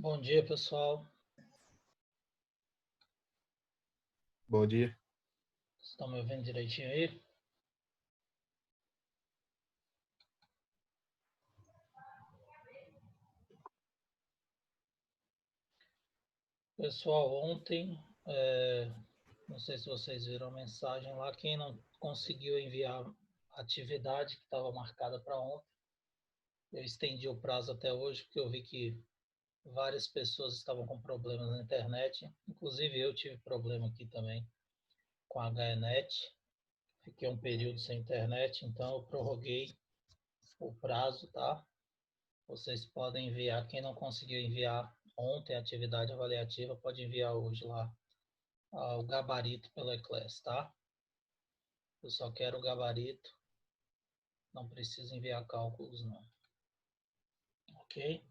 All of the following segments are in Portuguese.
Bom dia, pessoal. Bom dia. Estão me ouvindo direitinho aí? Pessoal, ontem, não sei se vocês viram a mensagem lá, quem não conseguiu enviar a atividade que estava marcada para ontem, eu estendi o prazo até hoje, porque eu vi que várias pessoas estavam com problemas na internet, inclusive eu tive problema aqui também com a HNet, fiquei um período sem internet, então eu prorroguei o prazo, tá? Vocês podem enviar, quem não conseguiu enviar ontem a atividade avaliativa, pode enviar hoje lá o gabarito pelo Eclass, tá? Eu só quero o gabarito, não precisa enviar cálculos não, ok?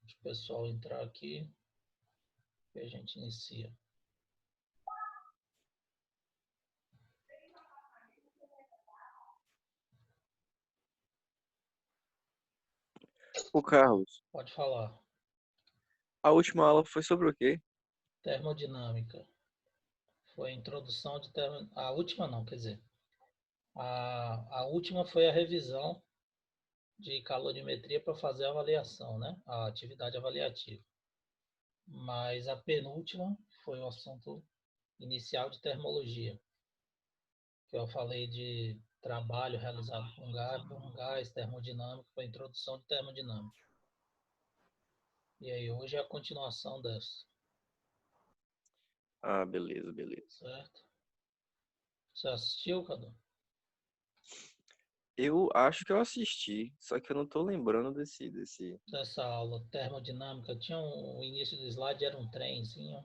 Deixa o pessoal entrar aqui e a gente inicia. Ô, Carlos, Pode falar. a última aula foi sobre o quê? Termodinâmica. Foi a introdução de termodinâmica. A última não, quer dizer. A última foi a revisão de calorimetria para fazer a avaliação, né? A atividade avaliativa. Mas a penúltima foi o assunto inicial de termologia, que eu falei de trabalho realizado com gás termodinâmico, para introdução de termodinâmica. E aí hoje é a continuação dessa, Ah, beleza, beleza. certo? Você assistiu, Cadu? Eu acho que eu assisti, só que eu não tô lembrando desse... Dessa aula termodinâmica, tinha o início do slide era um trenzinho,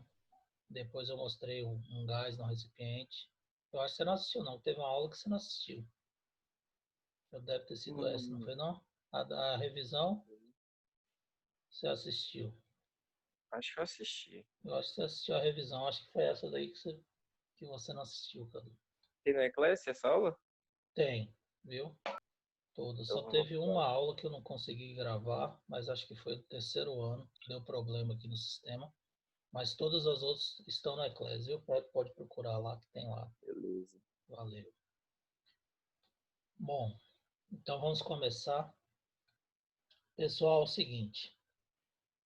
depois eu mostrei um gás no recipiente. Eu acho que você não assistiu, não. Teve uma aula que você não assistiu. Já deve ter sido essa, não Hum, foi não? A da revisão, você assistiu. acho que eu assisti. Eu acho que você assistiu a revisão, acho que foi essa daí que você não assistiu, Cadu. Tem na Eclésia essa aula? Tem, viu? Toda. Então Só vamos teve lá. uma aula que eu não consegui gravar, mas acho que foi do terceiro ano. Deu problema aqui no sistema. Mas todas as outras estão na Eclésia, viu? Pode procurar lá, que tem lá. Beleza. Valeu. Bom, então vamos começar. Pessoal, é o seguinte.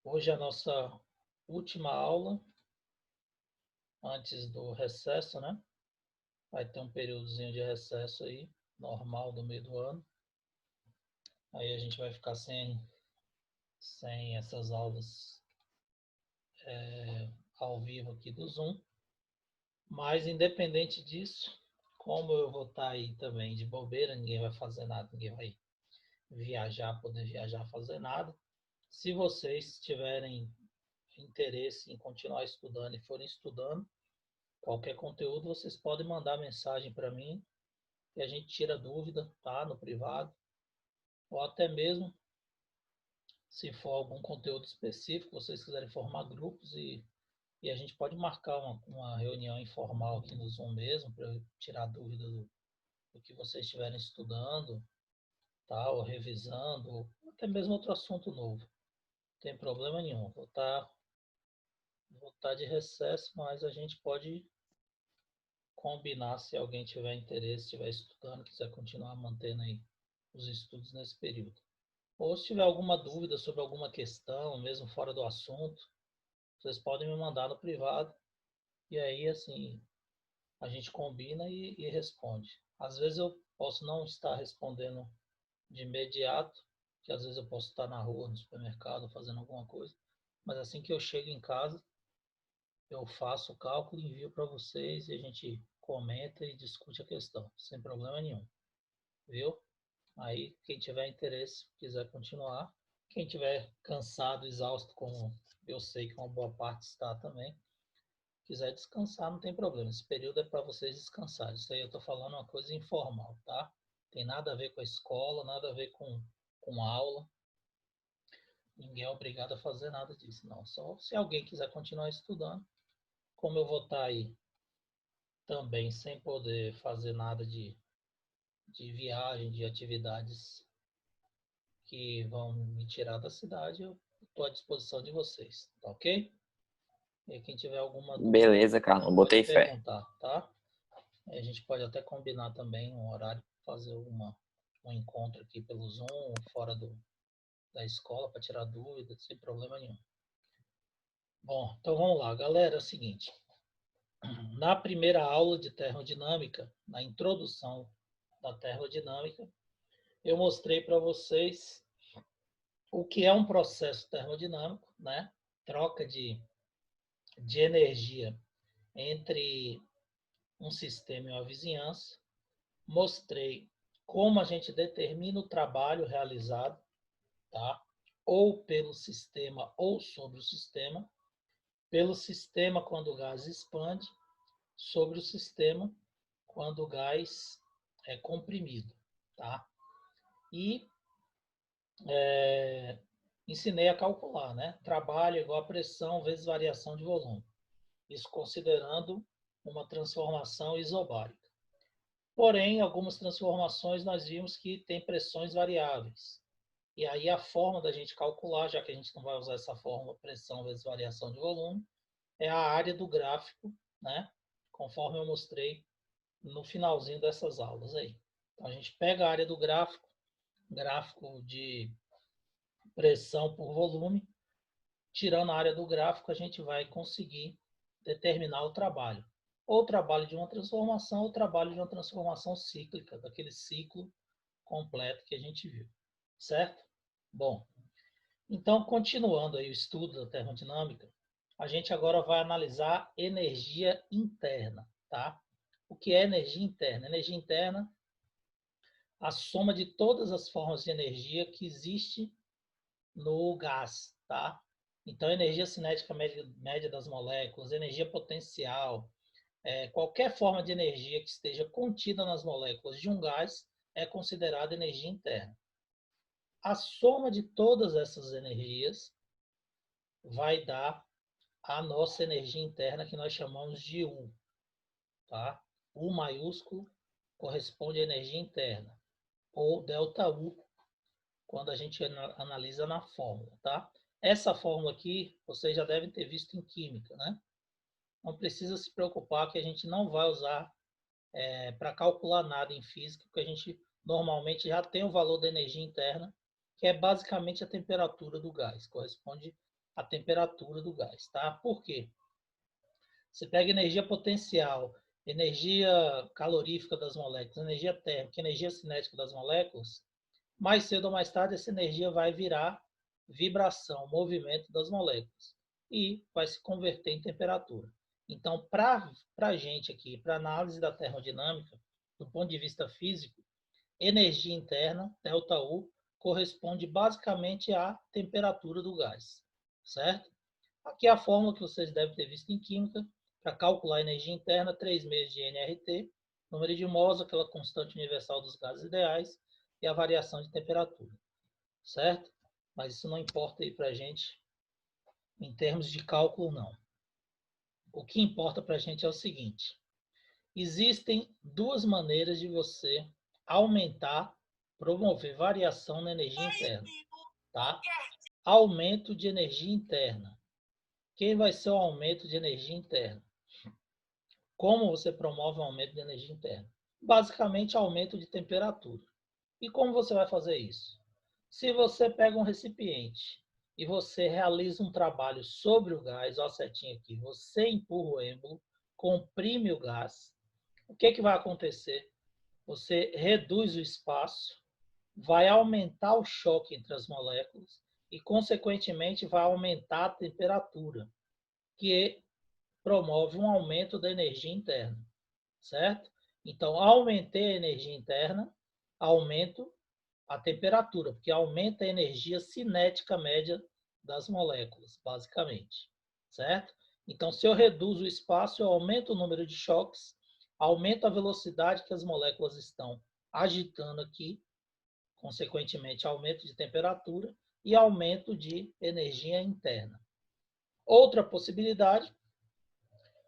Hoje é a nossa última aula antes do recesso, né? Vai ter um períodozinho de recesso aí, normal do meio do ano. Aí a gente vai ficar sem essas aulas ao vivo aqui do Zoom. Mas independente disso, como eu vou estar aí também de bobeira, ninguém vai fazer nada, ninguém vai viajar, poder viajar, fazer nada. Se vocês tiverem interesse em continuar estudando e forem estudando qualquer conteúdo, vocês podem mandar mensagem para mim e a gente tira dúvida, tá? No privado. Ou até mesmo, se for algum conteúdo específico, vocês quiserem formar grupos e a gente pode marcar uma reunião informal aqui no Zoom mesmo, para eu tirar dúvida do que vocês estiverem estudando, tá? Ou revisando, ou até mesmo outro assunto novo. Não tem problema nenhum. Vou estar de recesso, mas a gente pode combinar se alguém tiver interesse, estiver estudando, quiser continuar mantendo aí os estudos nesse período. Ou se tiver alguma dúvida sobre alguma questão, mesmo fora do assunto, vocês podem me mandar no privado e aí, assim, a gente combina e responde. Às vezes eu posso não estar respondendo de imediato, que às vezes eu posso estar na rua, no supermercado, fazendo alguma coisa, mas assim que eu chego em casa, eu faço o cálculo, envio para vocês e a gente comenta e discute a questão, sem problema nenhum, viu? Aí, quem tiver interesse, quiser continuar, quem tiver cansado, exausto, como eu sei que uma boa parte está também, quiser descansar, não tem problema. Esse período é para vocês descansarem. Isso aí eu estou falando uma coisa informal, tá? Tem nada a ver com a escola, nada a ver com aula. Ninguém é obrigado a fazer nada disso, não. Só se alguém quiser continuar estudando, como eu vou estar aí também sem poder fazer nada de viagem, de atividades que vão me tirar da cidade, eu estou à disposição de vocês, tá ok? E quem tiver alguma dúvida, Beleza, Carlão, pode botei fé. perguntar, tá? A gente pode até combinar também um horário, fazer um encontro aqui pelo Zoom, fora da escola, para tirar dúvidas, sem problema nenhum. Bom, então vamos lá, galera, é o seguinte. Na primeira aula de termodinâmica, na introdução da termodinâmica, eu mostrei para vocês o que é um processo termodinâmico, né? Troca de energia entre um sistema e uma vizinhança. Mostrei como a gente determina o trabalho realizado, tá? Ou pelo sistema ou sobre o sistema. Pelo sistema quando o gás expande, sobre o sistema quando o gás é comprimido, tá? E ensinei a calcular, né? Trabalho igual a pressão vezes variação de volume. Isso considerando uma transformação isobárica. Porém, algumas transformações nós vimos que tem pressões variáveis. E aí a forma da gente calcular, já que a gente não vai usar essa fórmula pressão vezes variação de volume, é a área do gráfico, né? Conforme eu mostrei no finalzinho dessas aulas aí. Então a gente pega a área do gráfico, gráfico de pressão por volume, tirando a área do gráfico, a gente vai conseguir determinar o trabalho. Ou o trabalho de uma transformação, ou o trabalho de uma transformação cíclica, daquele ciclo completo que a gente viu. Certo? Bom, então, continuando aí o estudo da termodinâmica, a gente agora vai analisar energia interna, tá? O que é energia interna? Energia interna, a soma de todas as formas de energia que existe no gás, tá? Então, energia cinética média das moléculas, energia potencial, qualquer forma de energia que esteja contida nas moléculas de um gás é considerada energia interna. A soma de todas essas energias vai dar a nossa energia interna, que nós chamamos de U, tá? U maiúsculo corresponde à energia interna, ou ΔU, quando a gente analisa na fórmula, tá? Essa fórmula aqui, vocês já devem ter visto em química, né? Não precisa se preocupar que a gente não vai usar para calcular nada em física, porque a gente normalmente já tem o valor da energia interna, que é basicamente a temperatura do gás, corresponde à temperatura do gás, tá? Por quê? Você pega energia potencial, energia calorífica das moléculas, energia térmica, energia cinética das moléculas, mais cedo ou mais tarde essa energia vai virar vibração, movimento das moléculas e vai se converter em temperatura. Então, para a gente aqui, para análise da termodinâmica, do ponto de vista físico, energia interna, ΔU, corresponde basicamente à temperatura do gás, certo? Aqui é a fórmula que vocês devem ter visto em química, para calcular a energia interna, 3 meses de nRT, número de mols, aquela constante universal dos gases ideais, e a variação de temperatura, certo? Mas isso não importa aí para a gente em termos de cálculo, não. O que importa para a gente é o seguinte: existem duas maneiras de você aumentar, promover variação na energia interna, tá? Aumento de energia interna. Quem vai ser o aumento de energia interna? Como você promove um aumento de energia interna? Basicamente, aumento de temperatura. E como você vai fazer isso? Se você pega um recipiente e você realiza um trabalho sobre o gás, olha a setinha aqui, você empurra o êmbolo, comprime o gás, o que vai acontecer? Você reduz o espaço, vai aumentar o choque entre as moléculas e, consequentemente, vai aumentar a temperatura, que promove um aumento da energia interna, certo? Então, aumentei a energia interna, aumento a temperatura, porque aumenta a energia cinética média das moléculas, basicamente, certo? Então, se eu reduzo o espaço, eu aumento o número de choques, aumento a velocidade que as moléculas estão agitando aqui, consequentemente, aumento de temperatura e aumento de energia interna. Outra possibilidade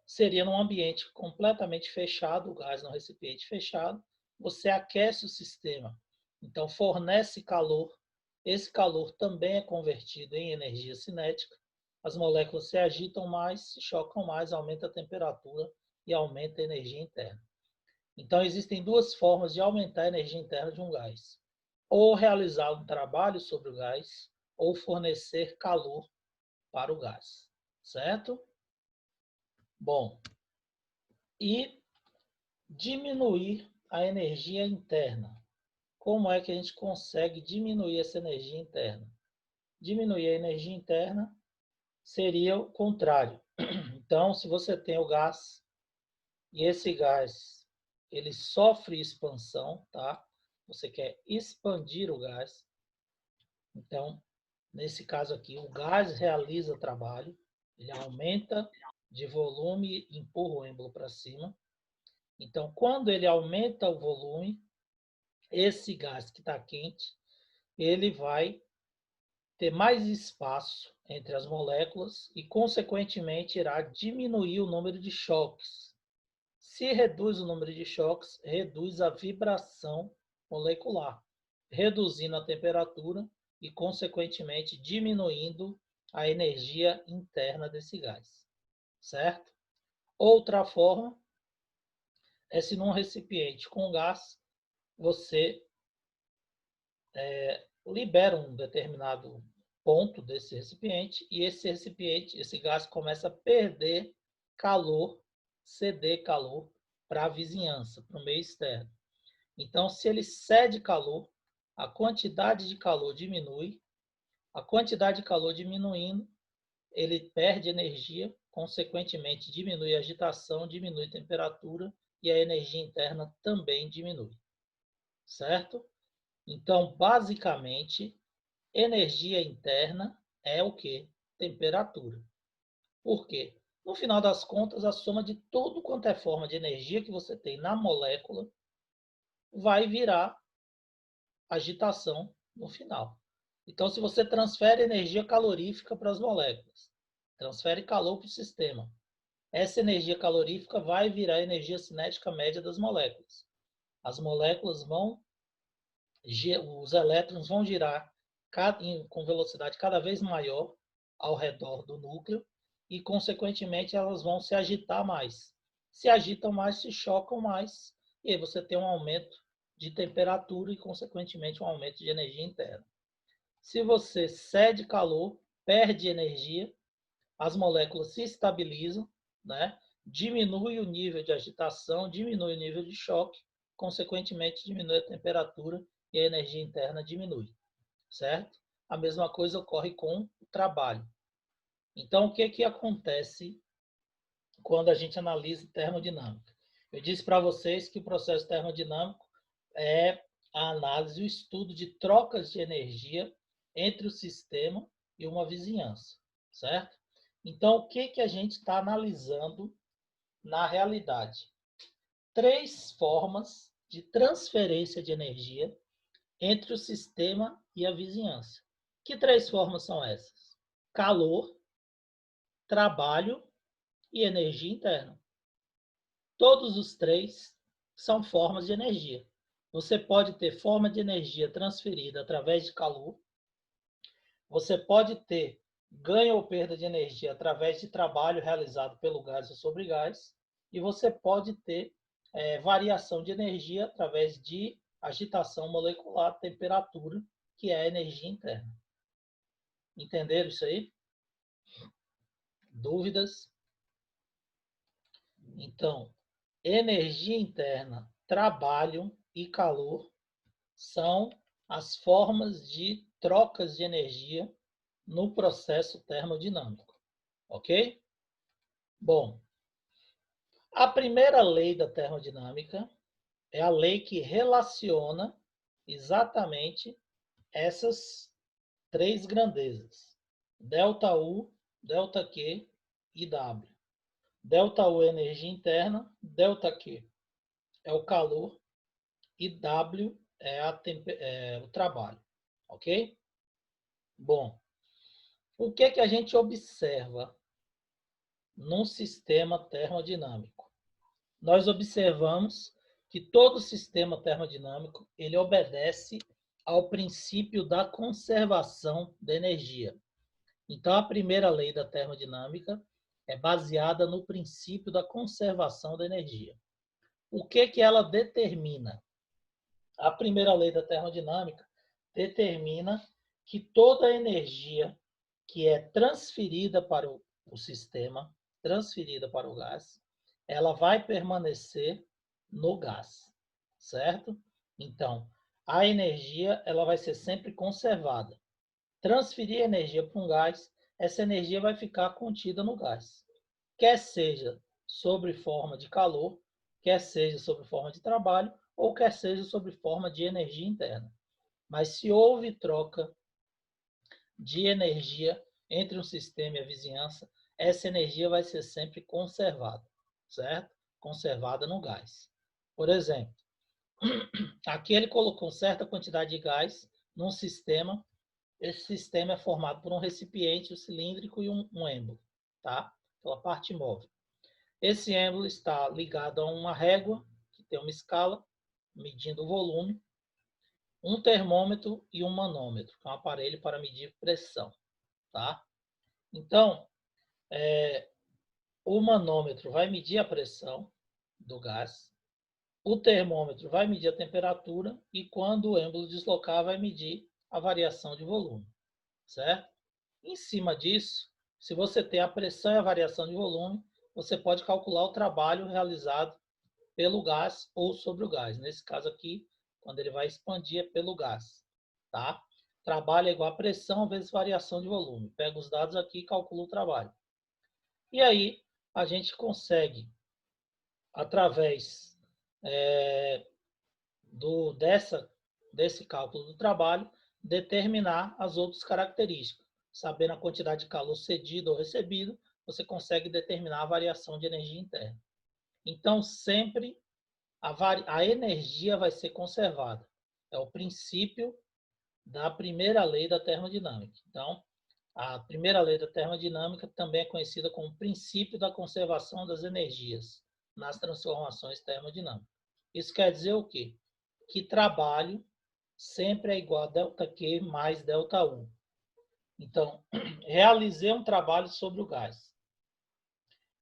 seria num ambiente completamente fechado, o gás no recipiente fechado, você aquece o sistema, então fornece calor esse calor também é convertido em energia cinética. As moléculas se agitam mais, se chocam mais, aumenta a temperatura e aumenta a energia interna. Então, existem duas formas de aumentar a energia interna de um gás. Ou realizar um trabalho sobre o gás, ou fornecer calor para o gás. Certo? Bom, e diminuir a energia interna. Como é que a gente consegue diminuir essa energia interna? Diminuir a energia interna seria o contrário. Então, se você tem o gás e esse gás ele sofre expansão, tá? Você quer expandir o gás. Então, nesse caso aqui, o gás realiza trabalho, ele aumenta de volume e empurra o êmbolo para cima. Então, quando ele aumenta o volume, esse gás que está quente, ele vai ter mais espaço entre as moléculas e, consequentemente, irá diminuir o número de choques. Se reduz o número de choques, reduz a vibração molecular, reduzindo a temperatura e, consequentemente, diminuindo a energia interna desse gás. Certo? Outra forma é se num recipiente com gás, você libera um determinado ponto desse recipiente e esse recipiente, esse gás começa a perder calor, ceder calor para a vizinhança, para o meio externo. Então, se ele cede calor, a quantidade de calor diminui, a quantidade de calor diminuindo, ele perde energia, consequentemente diminui a agitação, diminui a temperatura e a energia interna também diminui. Certo? Então, basicamente, energia interna é o quê? Temperatura. Por quê? No final das contas, a soma de tudo quanto é forma de energia que você tem na molécula vai virar agitação no final. Então, se você transfere energia calorífica para as moléculas, transfere calor para o sistema, essa energia calorífica vai virar energia cinética média das moléculas. As moléculas vão, os elétrons vão girar com velocidade cada vez maior ao redor do núcleo e, consequentemente, elas vão se agitar mais. Se agitam mais, se chocam mais, e aí você tem um aumento de temperatura e, consequentemente, um aumento de energia interna. Se você cede calor, perde energia, as moléculas se estabilizam, né? Diminui o nível de agitação, diminui o nível de choque, consequentemente, diminui a temperatura e a energia interna diminui, certo? A mesma coisa ocorre com o trabalho. Então, o que acontece quando a gente analisa termodinâmica? Eu disse para vocês que o processo termodinâmico é a análise, o estudo de trocas de energia entre o sistema e uma vizinhança, certo? Então, o que a gente está analisando na realidade? 3 formas de transferência de energia entre o sistema e a vizinhança. Que 3 formas são essas? Calor, trabalho e energia interna. Todos os 3 são formas de energia. Você pode ter forma de energia transferida através de calor. Você pode ter ganho ou perda de energia através de trabalho realizado pelo gás ou sobre gás. E você pode ter variação de energia através de agitação molecular, temperatura, que é a energia interna. Entenderam isso aí? Dúvidas? Então, energia interna, trabalho e calor são as formas de trocas de energia no processo termodinâmico, ok? Bom, a primeira lei da termodinâmica é a lei que relaciona exatamente essas 3 grandezas, ΔU, ΔQ e W. ΔU é energia interna, ΔQ é o calor e W é o trabalho, ok? Bom, o que a gente observa num sistema termodinâmico? Nós observamos que todo sistema termodinâmico ele obedece ao princípio da conservação da energia. Então, a primeira lei da termodinâmica é baseada no princípio da conservação da energia. O que ela determina? A primeira lei da termodinâmica determina que toda a energia que é transferida para o sistema, transferida para o gás, ela vai permanecer no gás, certo? Então, a energia ela vai ser sempre conservada. Transferir energia para um gás, essa energia vai ficar contida no gás. Quer seja sob forma de calor, quer seja sob forma de trabalho, ou quer seja sob forma de energia interna. Mas se houve troca de energia entre um sistema e a vizinhança, essa energia vai ser sempre conservada, certo? Conservada no gás. Por exemplo, aqui ele colocou certa quantidade de gás num sistema. Esse sistema é formado por um recipiente, um cilíndrico e um êmbolo, tá? Pela parte móvel. Esse êmbolo está ligado a uma régua, que tem uma escala, medindo o volume, um termômetro e um manômetro, que é um aparelho para medir pressão, tá? Então, o manômetro vai medir a pressão do gás, o termômetro vai medir a temperatura e quando o êmbolo deslocar, vai medir a variação de volume, certo? Em cima disso, se você tem a pressão e a variação de volume, você pode calcular o trabalho realizado pelo gás ou sobre o gás. Nesse caso aqui, quando ele vai expandir, é pelo gás, tá? Trabalho é igual a pressão vezes variação de volume. Pega os dados aqui e calcula o trabalho. E aí, a gente consegue, através desse cálculo do trabalho, determinar as outras características. Sabendo a quantidade de calor cedido ou recebido, você consegue determinar a variação de energia interna. Então, sempre a energia vai ser conservada. É o princípio da primeira lei da termodinâmica. Então, a primeira lei da termodinâmica também é conhecida como princípio da conservação das energias nas transformações termodinâmicas. Isso quer dizer o quê? Que trabalho sempre é igual a ΔQ mais ΔU. Então, realizei um trabalho sobre o gás.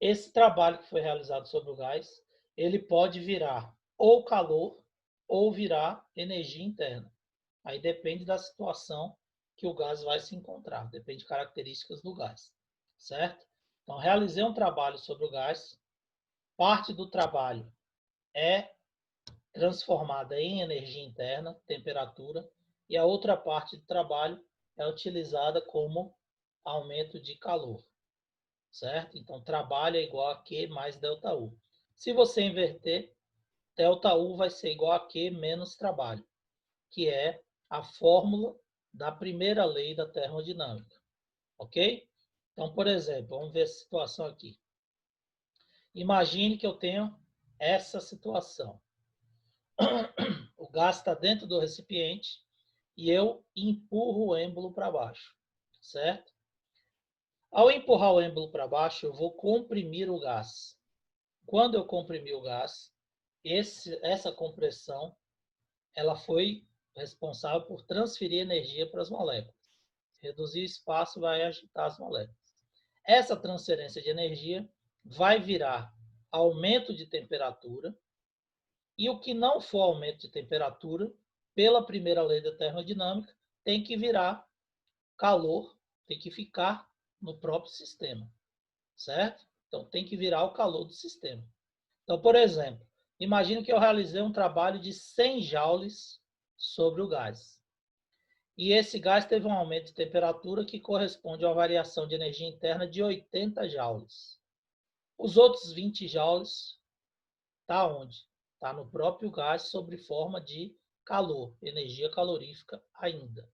Esse trabalho que foi realizado sobre o gás, ele pode virar ou calor ou virar energia interna. Aí depende da situação que o gás vai se encontrar, depende de características do gás, certo? Então, realizei um trabalho sobre o gás, parte do trabalho é transformada em energia interna, temperatura, e a outra parte do trabalho é utilizada como aumento de calor, certo? Então, trabalho é igual a Q mais ΔU. Se você inverter, ΔU vai ser igual a Q menos trabalho, que é a fórmula da primeira lei da termodinâmica, ok? Então, por exemplo, vamos ver a situação aqui. Imagine que eu tenho essa situação. O gás está dentro do recipiente e eu empurro o êmbolo para baixo, certo? Ao empurrar o êmbolo para baixo, eu vou comprimir o gás. Quando eu comprimir o gás, essa compressão ela foi responsável por transferir energia para as moléculas. Reduzir o espaço vai agitar as moléculas. Essa transferência de energia vai virar aumento de temperatura, e o que não for aumento de temperatura, pela primeira lei da termodinâmica, tem que virar calor, tem que ficar no próprio sistema, certo? Então, tem que virar o calor do sistema. Então, por exemplo, imagine que eu realizei um trabalho de 100 joules sobre o gás. E esse gás teve um aumento de temperatura que corresponde a uma variação de energia interna de 80 joules. Os outros 20 joules está onde? Está no próprio gás sob forma de calor, energia calorífica ainda,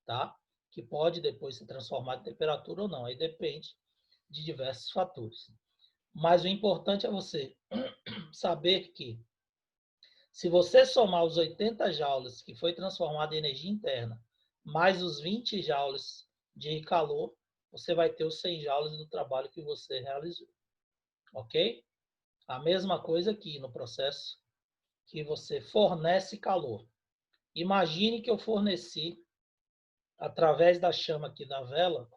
tá? Que pode depois se transformar em temperatura ou não, aí depende de diversos fatores. Mas o importante é você saber que se você somar os 80 joules que foi transformado em energia interna, mais os 20 joules de calor, você vai ter os 100 joules do trabalho que você realizou. Ok? A mesma coisa aqui no processo que você fornece calor. imagine que eu forneci, através da chama aqui da vela,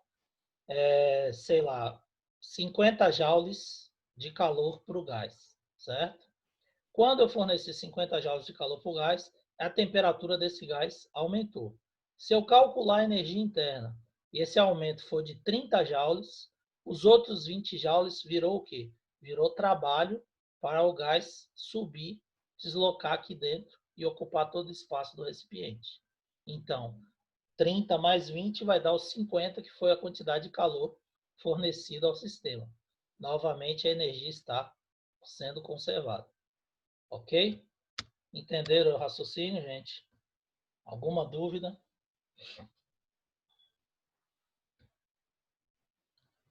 sei lá, 50 joules de calor para o gás, certo? Quando eu forneci 50 joules de calor para o gás, a temperatura desse gás aumentou. Se eu calcular a energia interna e esse aumento for de 30 joules, os outros 20 joules virou o quê? Virou trabalho para o gás subir, deslocar aqui dentro e ocupar todo o espaço do recipiente. Então, 30 mais 20 vai dar os 50, que foi a quantidade de calor fornecida ao sistema. Novamente, a energia está sendo conservada. Ok? Entenderam o raciocínio, gente? Alguma dúvida?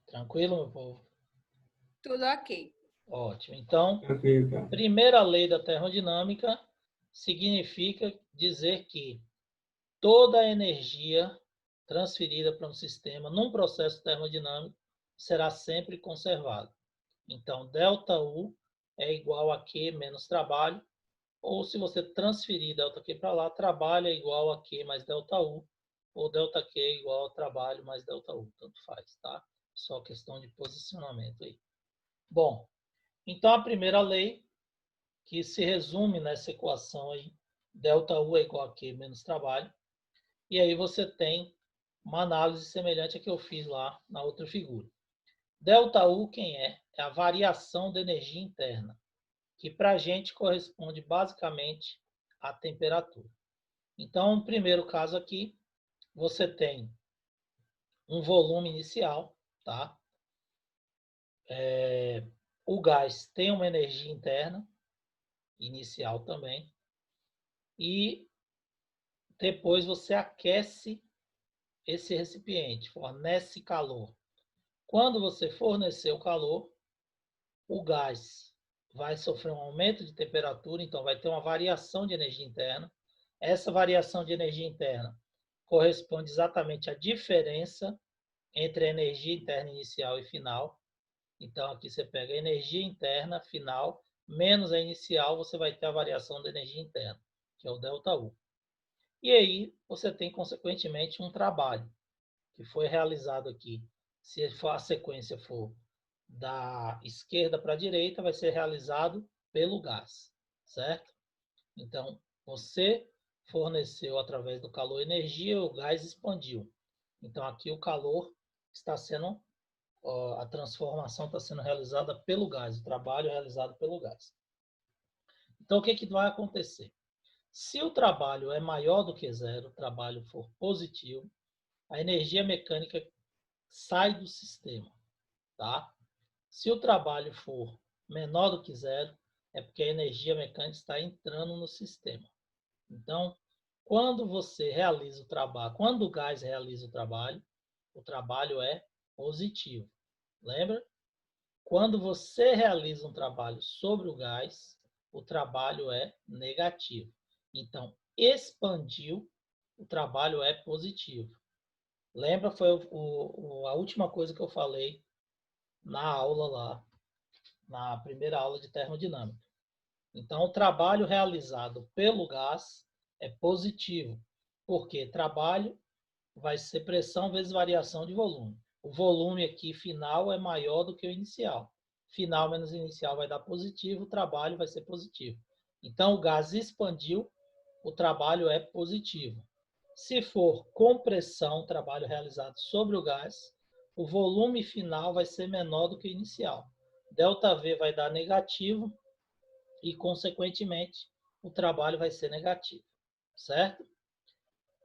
Tranquilo, meu povo? Tudo ok. Ótimo. Então, Tranquilo, cara. primeira lei da termodinâmica significa dizer que toda a energia transferida para um sistema num processo termodinâmico será sempre conservada. Então, ΔU é igual a Q menos trabalho, ou se você transferir ΔQ para lá, trabalho é igual a Q mais ΔU, ou ΔQ é igual a trabalho mais ΔU, tanto faz, tá? Só questão de posicionamento aí. Bom, então a primeira lei, que se resume nessa equação aí, ΔU é igual a Q menos trabalho, e aí você tem uma análise semelhante à que eu fiz lá na outra figura. ΔU, quem é? É a variação da energia interna, que para a gente corresponde basicamente à temperatura. Então, no primeiro caso aqui, você tem um volume inicial, tá? O gás tem uma energia interna, inicial também, e depois você aquece esse recipiente, fornece calor. Quando você fornecer o calor, o gás vai sofrer um aumento de temperatura, então vai ter uma variação de energia interna. Essa variação de energia interna corresponde exatamente à diferença entre a energia interna inicial e final. Então, aqui você pega a energia interna final menos a inicial, você vai ter a variação da energia interna, que é o ΔU. E aí, você tem, consequentemente, um trabalho que foi realizado aqui. Se a sequência for da esquerda para a direita, vai ser realizado pelo gás, certo? Então, você forneceu através do calor energia, o gás expandiu. Então, aqui o calor está sendo, a transformação está sendo realizada pelo gás, o trabalho é realizado pelo gás. Então, o que vai acontecer? Se o trabalho é maior do que zero, o trabalho for positivo, a energia mecânica sai do sistema, tá? Se o trabalho for menor do que zero, é porque a energia mecânica está entrando no sistema. Então, quando você realiza o trabalho, quando o gás realiza o trabalho é positivo. Lembra? Quando você realiza um trabalho sobre o gás, o trabalho é negativo. Então, expandiu, o trabalho é positivo. Lembra? Foi a última coisa que eu falei na aula lá, na primeira aula de termodinâmica. Então, o trabalho realizado pelo gás é positivo, porque trabalho vai ser pressão vezes variação de volume. O volume aqui final é maior do que o inicial. Final menos inicial vai dar positivo, o trabalho vai ser positivo. Então, o gás expandiu, o trabalho é positivo. Se for compressão, trabalho realizado sobre o gás, o volume final vai ser menor do que o inicial. ΔV vai dar negativo e, consequentemente, o trabalho vai ser negativo, certo?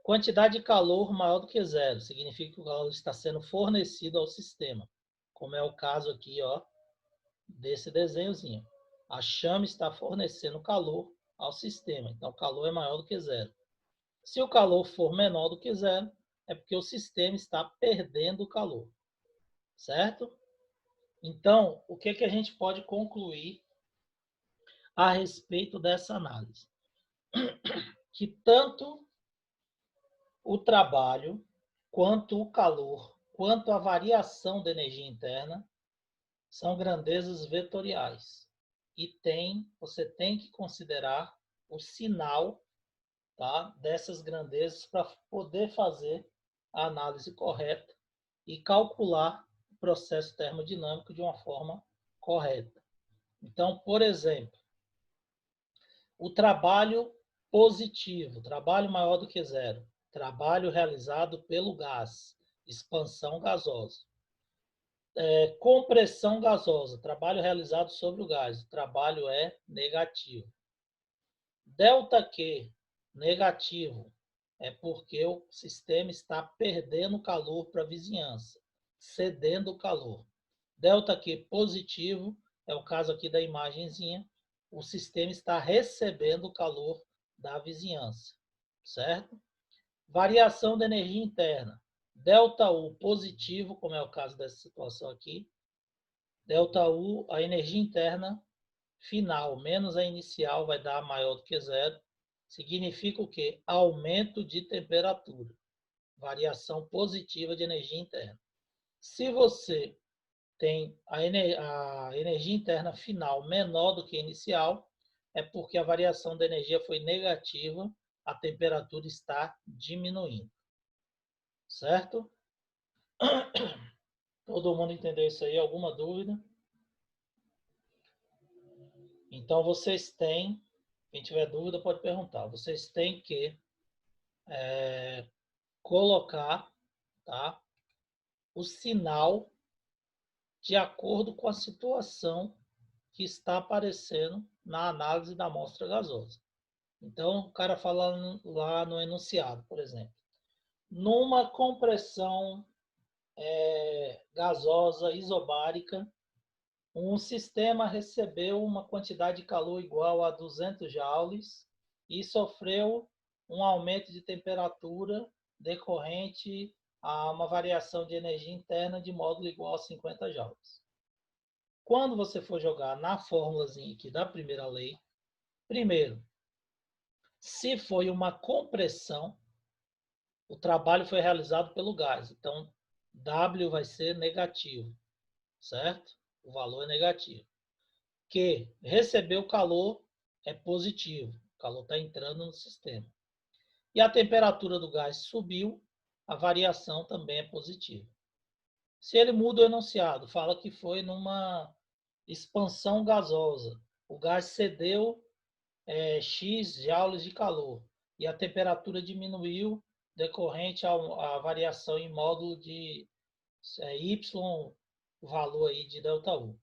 Quantidade de calor maior do que zero, significa que o calor está sendo fornecido ao sistema, como é o caso aqui, ó, desse desenhozinho. A chama está fornecendo calor ao sistema, então o calor é maior do que zero. Se o calor for menor do que zero, é porque o sistema está perdendo o calor, certo? Então, o que a gente pode concluir a respeito dessa análise? Que tanto o trabalho, quanto o calor, quanto a variação da energia interna são grandezas vetoriais. E você tem que considerar o sinal tá, dessas grandezas para poder fazer a análise correta e calcular o processo termodinâmico de uma forma correta. Então, por exemplo, o trabalho positivo, trabalho maior do que zero, trabalho realizado pelo gás, expansão gasosa. Compressão gasosa, trabalho realizado sobre o gás, o trabalho é negativo. ΔQ, negativo, é porque o sistema está perdendo calor para a vizinhança, cedendo o calor. ΔQ positivo, é o caso aqui da imagenzinha, o sistema está recebendo o calor da vizinhança, certo? Variação da energia interna. ΔU positivo, como é o caso dessa situação aqui. ΔU, a energia interna final menos a inicial vai dar maior do que zero. Significa o quê? Aumento de temperatura. Variação positiva de energia interna. Se você tem a energia interna final menor do que a inicial, é porque a variação da energia foi negativa, a temperatura está diminuindo. Certo? Todo mundo entendeu isso aí? Alguma dúvida? Então, vocês têm, quem tiver dúvida pode perguntar, vocês têm que colocar, tá, o sinal de acordo com a situação que está aparecendo na análise da amostra gasosa. Então, o cara fala lá no enunciado, por exemplo, numa compressão gasosa isobárica, um sistema recebeu uma quantidade de calor igual a 200 joules e sofreu um aumento de temperatura decorrente a uma variação de energia interna de módulo igual a 50 joules. Quando você for jogar na fórmulazinha aqui da primeira lei, primeiro, se foi uma compressão, o trabalho foi realizado pelo gás. Então, W vai ser negativo, certo? O valor é negativo. Que recebeu calor é positivo. O calor está entrando no sistema. E a temperatura do gás subiu, a variação também é positiva. Se ele muda o enunciado, fala que foi numa expansão gasosa. O gás cedeu X joules de calor e a temperatura diminuiu decorrente à variação em módulo de Y, o valor aí de ΔU.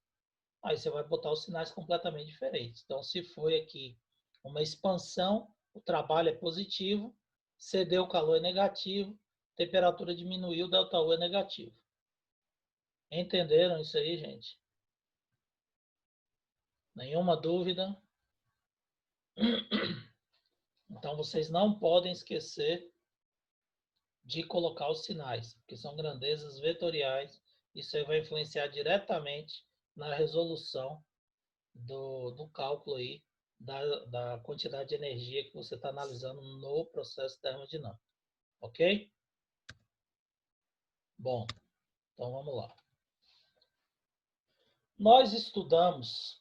Aí você vai botar os sinais completamente diferentes. Então, se foi aqui uma expansão, o trabalho é positivo, cedeu o calor é negativo, temperatura diminuiu, ΔU é negativo. Entenderam isso aí, gente? Nenhuma dúvida? Então, vocês não podem esquecer de colocar os sinais, porque são grandezas vetoriais. Isso aí vai influenciar diretamente na resolução do cálculo aí da quantidade de energia que você está analisando no processo termodinâmico. Ok? Bom, então vamos lá. Nós estudamos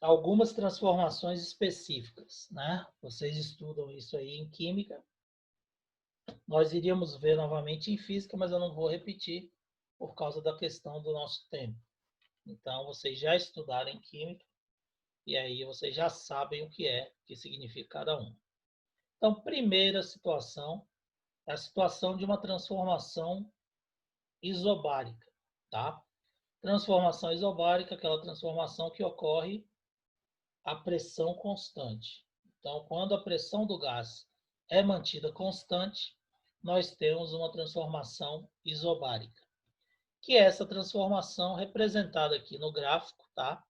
algumas transformações específicas, né? Vocês estudam isso aí em química. Nós iríamos ver novamente em física, mas eu não vou repetir por causa da questão do nosso tempo. Então, vocês já estudaram em química e aí vocês já sabem o que significa cada um. Então, primeira situação é a situação de uma transformação isobárica, tá? Transformação isobárica, aquela transformação que ocorre a pressão constante. Então, quando a pressão do gás é mantida constante, nós temos uma transformação isobárica, que é essa transformação representada aqui no gráfico, tá?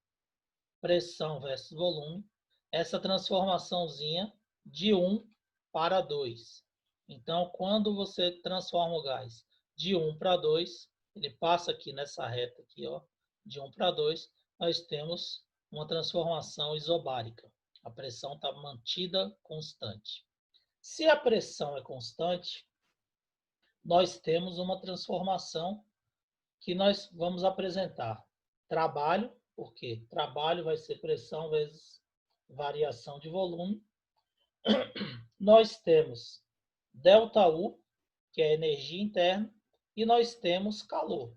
Pressão versus volume, essa transformaçãozinha de 1 para 2. Então, quando você transforma o gás de 1 para 2, ele passa aqui nessa reta aqui, ó, de 1 para 2, nós temos uma transformação isobárica. A pressão está mantida constante. Se a pressão é constante, nós temos uma transformação que nós vamos apresentar. Trabalho, porque trabalho vai ser pressão vezes variação de volume, nós temos ΔU, que é energia interna, e nós temos calor.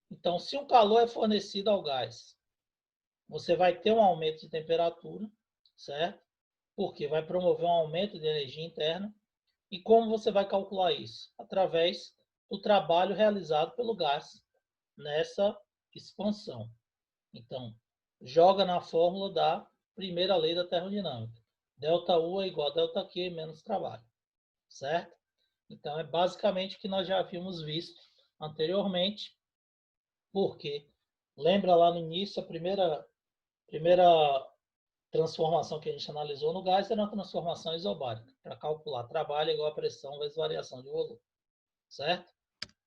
Então, se o calor é fornecido ao gás, você vai ter um aumento de temperatura, certo? Porque vai promover um aumento de energia interna. E como você vai calcular isso? Através do trabalho realizado pelo gás nessa expansão. Então, joga na fórmula da primeira lei da termodinâmica. ΔU é igual a ΔQ menos trabalho, certo? Então, é basicamente o que nós já havíamos visto anteriormente, porque lembra lá no início, a primeira transformação que a gente analisou no gás era uma transformação isobárica, para calcular trabalho igual a pressão vezes variação de volume, certo?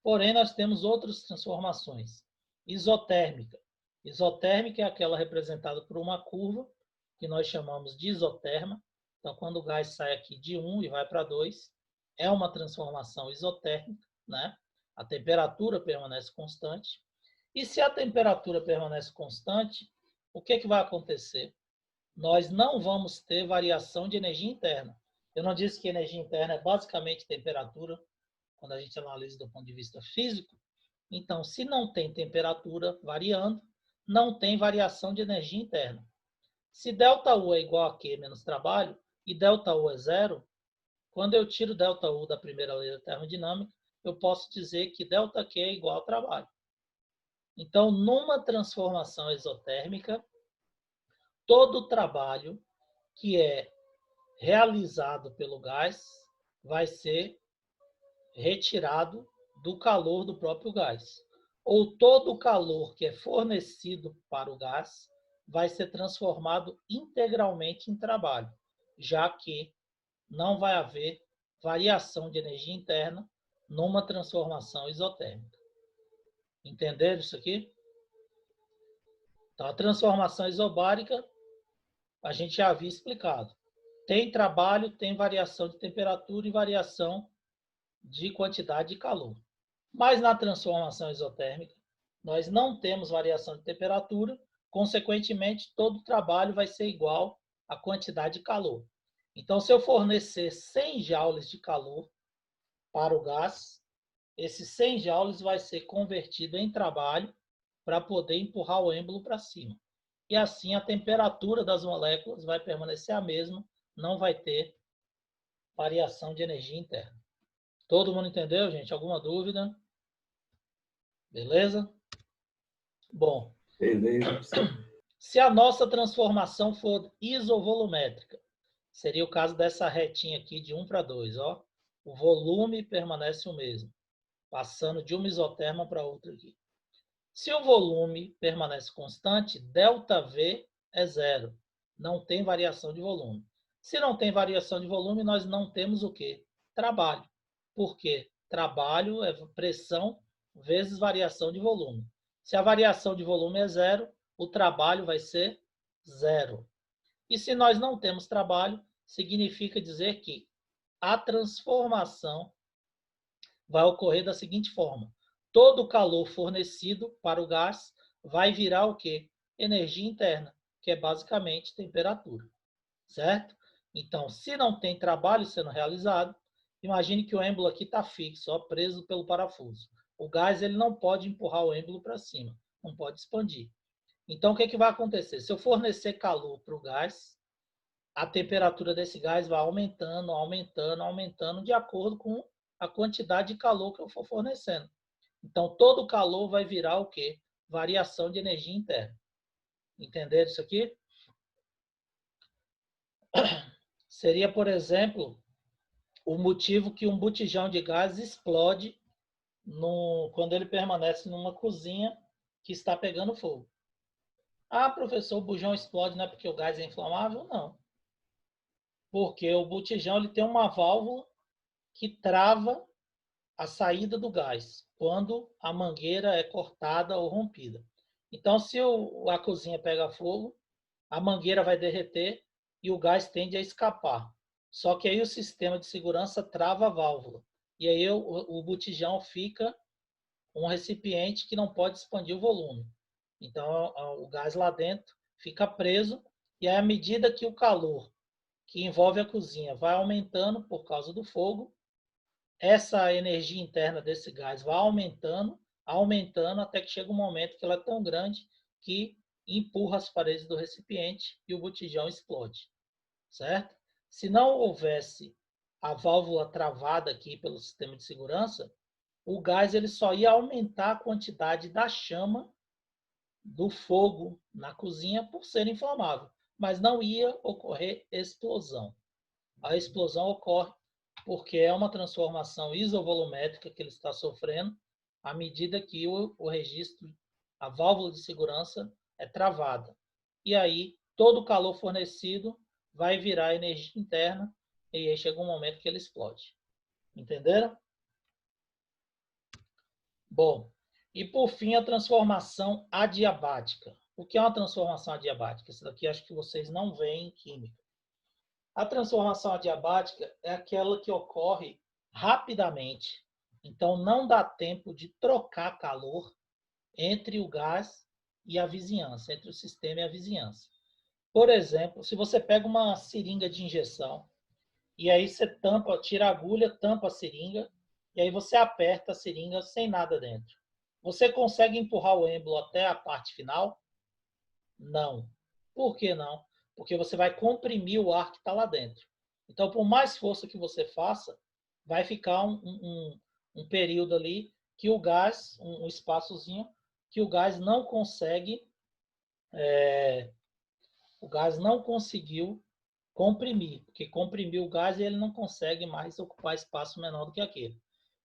Porém, nós temos outras transformações. Isotérmica. Isotérmica é aquela representada por uma curva, que nós chamamos de isoterma. Então, quando o gás sai aqui de 1 e vai para 2, é uma transformação isotérmica, né? A temperatura permanece constante. E se a temperatura permanece constante, o que vai acontecer? Nós não vamos ter variação de energia interna. Eu não disse que energia interna é basicamente temperatura, quando a gente analisa do ponto de vista físico. Então, se não tem temperatura variando, não tem variação de energia interna. Se ΔU é igual a Q menos trabalho e ΔU é zero, quando eu tiro ΔU da primeira lei da termodinâmica, eu posso dizer que ΔQ é igual a trabalho. Então, numa transformação exotérmica, todo o trabalho que é realizado pelo gás vai ser retirado do calor do próprio gás. Ou todo o calor que é fornecido para o gás vai ser transformado integralmente em trabalho, já que não vai haver variação de energia interna numa transformação isotérmica. Entenderam isso aqui? Então, a transformação isobárica, a gente já havia explicado. Tem trabalho, tem variação de temperatura e variação de quantidade de calor. Mas na transformação isotérmica, nós não temos variação de temperatura, consequentemente, todo o trabalho vai ser igual à quantidade de calor. Então, se eu fornecer 100 joules de calor para o gás, esses 100 joules vai ser convertido em trabalho para poder empurrar o êmbolo para cima. E assim a temperatura das moléculas vai permanecer a mesma, não vai ter variação de energia interna. Todo mundo entendeu, gente? Alguma dúvida? Beleza? Bom, Beleza. se a nossa transformação for isovolumétrica, seria o caso dessa retinha aqui de 1 para 2, ó. O volume permanece o mesmo, passando de uma isoterma para outra aqui. Se o volume permanece constante, ΔV é zero. Não tem variação de volume. Se não tem variação de volume, nós não temos o quê? Trabalho. Por quê? Trabalho é pressão vezes variação de volume. Se a variação de volume é zero, o trabalho vai ser zero. E se nós não temos trabalho, significa dizer que a transformação vai ocorrer da seguinte forma. Todo o calor fornecido para o gás vai virar o quê? Energia interna, que é basicamente temperatura. Certo? Então, se não tem trabalho sendo realizado, imagine que o êmbolo aqui está fixo, ó, preso pelo parafuso. O gás ele não pode empurrar o êmbolo para cima, não pode expandir. Então, o que vai acontecer? Se eu fornecer calor para o gás, a temperatura desse gás vai aumentando, aumentando, aumentando, de acordo com a quantidade de calor que eu for fornecendo. Então, todo o calor vai virar o quê? Variação de energia interna. Entenderam isso aqui? Seria, por exemplo, o motivo que um botijão de gás explode quando ele permanece numa cozinha que está pegando fogo. Ah, professor, o bujão explode não é porque o gás é inflamável? Não. Porque o botijão ele tem uma válvula que trava a saída do gás quando a mangueira é cortada ou rompida. Então, se a cozinha pega fogo, a mangueira vai derreter e o gás tende a escapar. Só que aí o sistema de segurança trava a válvula. E aí o botijão fica um recipiente que não pode expandir o volume. Então, o gás lá dentro fica preso e aí, à medida que o calor que envolve a cozinha vai aumentando por causa do fogo. Essa energia interna desse gás vai aumentando, aumentando, até que chega um momento que ela é tão grande que empurra as paredes do recipiente e o botijão explode, certo? Se não houvesse a válvula travada aqui pelo sistema de segurança, o gás ele só ia aumentar a quantidade da chama do fogo na cozinha por ser inflamável, mas não ia ocorrer explosão. A explosão ocorre porque é uma transformação isovolumétrica que ele está sofrendo à medida que o registro, a válvula de segurança é travada. E aí, todo o calor fornecido vai virar energia interna e aí chega um momento que ele explode. Entenderam? Bom, e por fim a transformação adiabática. O que é uma transformação adiabática? Isso daqui acho que vocês não veem em química. A transformação adiabática é aquela que ocorre rapidamente. Então, não dá tempo de trocar calor entre o gás e a vizinhança, entre o sistema e a vizinhança. Por exemplo, se você pega uma seringa de injeção e aí você tampa, tira a agulha, tampa a seringa e aí você aperta a seringa sem nada dentro. Você consegue empurrar o êmbolo até a parte final? Não. Por que não? Porque você vai comprimir o ar que está lá dentro. Então, por mais força que você faça, vai ficar um período ali que o gás, um espaçozinho, que o gás não consegue, o gás não conseguiu comprimir, porque comprimiu o gás e ele não consegue mais ocupar espaço menor do que aquele.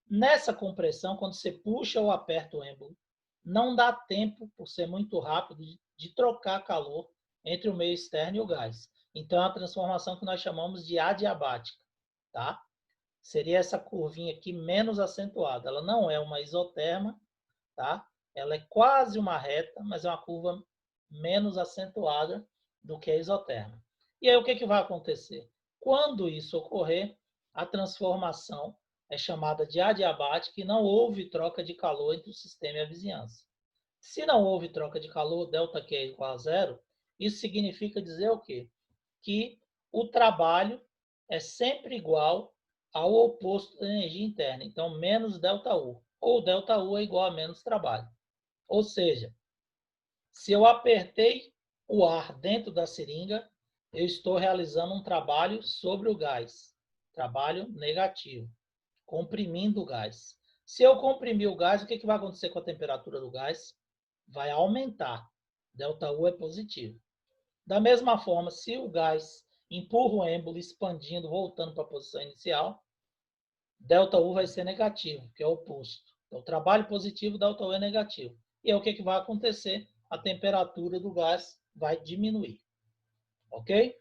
Nessa compressão, quando você puxa ou aperta o êmbolo, não dá tempo, por ser muito rápido, de trocar calor entre o meio externo e o gás. Então, é uma transformação que nós chamamos de adiabática, tá? Seria essa curvinha aqui menos acentuada. Ela não é uma isoterma, tá? Ela é quase uma reta, mas é uma curva menos acentuada do que a isoterma. E aí, o que vai acontecer? Quando isso ocorrer, a transformação é chamada de adiabática e não houve troca de calor entre o sistema e a vizinhança. Se não houve troca de calor, ΔQ é igual a zero, isso significa dizer o quê? Que o trabalho é sempre igual ao oposto da energia interna. Então, menos ΔU. Ou ΔU é igual a menos trabalho. Ou seja, se eu apertei o ar dentro da seringa, eu estou realizando um trabalho sobre o gás. Trabalho negativo. Comprimindo o gás. Se eu comprimir o gás, o que vai acontecer com a temperatura do gás? Vai aumentar. ΔU é positivo. Da mesma forma, se o gás empurra o êmbolo expandindo, voltando para a posição inicial, ΔU vai ser negativo, que é o oposto. Então, trabalho positivo, ΔU é negativo. E aí o que vai acontecer? A temperatura do gás vai diminuir. Ok?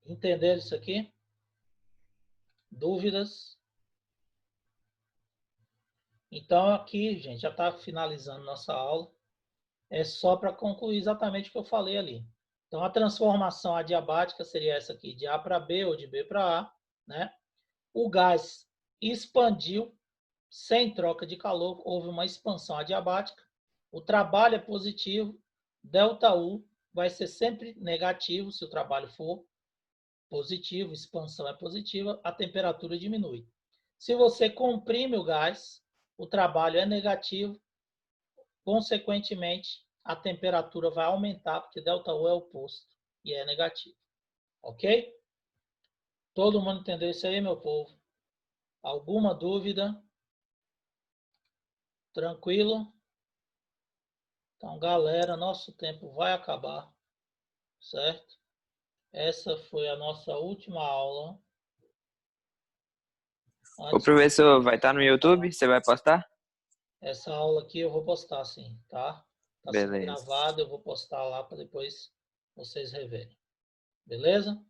Entenderam isso aqui? Dúvidas? Então, aqui, gente, já está finalizando nossa aula. É só para concluir exatamente o que eu falei ali. Então, a transformação adiabática seria essa aqui, de A para B ou de B para A, né? O gás expandiu sem troca de calor, houve uma expansão adiabática. O trabalho é positivo, ΔU vai ser sempre negativo se o trabalho for positivo, expansão é positiva, a temperatura diminui. Se você comprime o gás, o trabalho é negativo, consequentemente, a temperatura vai aumentar, porque ΔU é o oposto e é negativo. Ok? Todo mundo entendeu isso aí, meu povo? Alguma dúvida? Tranquilo? Então, galera, nosso tempo vai acabar, certo? Essa foi a nossa última aula. O professor vai estar no YouTube? Você vai postar? Essa aula aqui eu vou postar, sim, tá? Tá sendo Beleza. gravado, eu vou postar lá para depois vocês reverem. Beleza?